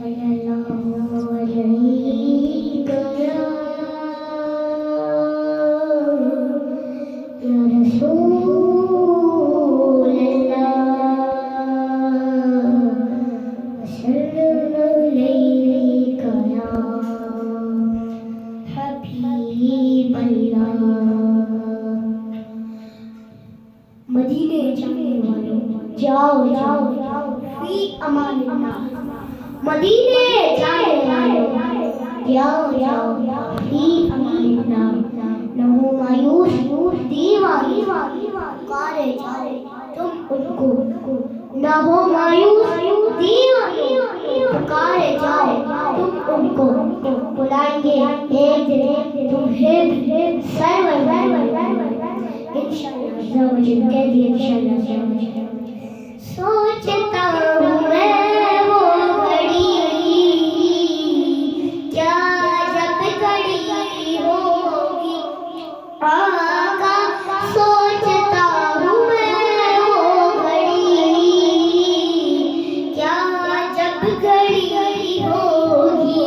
सल्लल्लाहु अलैहि या रसूल अल्लाह सल्लल्लाहु अलैहि या हबीब अल्लाह। मदीने जाने वालों जाओ जाओ फी अमानिल्लाह। मदीने जाने वालों जाओ जाओ फी अमानिल्लाह। न हो मायूस दीवाने पुकारे जाओ तुम उनको। न हो मायूस दीवाने पुकारे जाओ तुम उनको। बुलाएंगे एक दिन तुम्हें सरवर इंशाअल्लाह कह दिए इंशाअल्लाह। सोचता हूँ मैं वो घड़ी क्या जब घड़ी होगी आका। सोचता हूँ मैं वो घड़ी क्या जब घड़ी होगी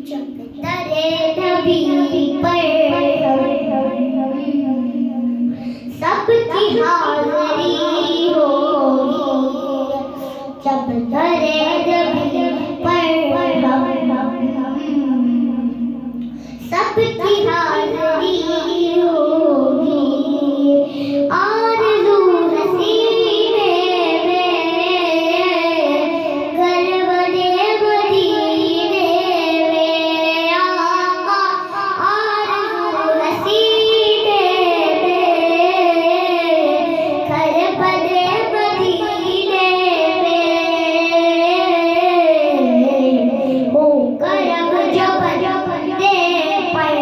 जब तेरे नबी पर सबकी हाज़री होगी। जब दरे नबी पर सबकी हाज़री होगी। आरज़ू हसीने में घर बने मदीने में आका। आरज़ू हसीने घर बने मदीने में हो करम जब दे पर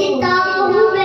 लिखता हूँ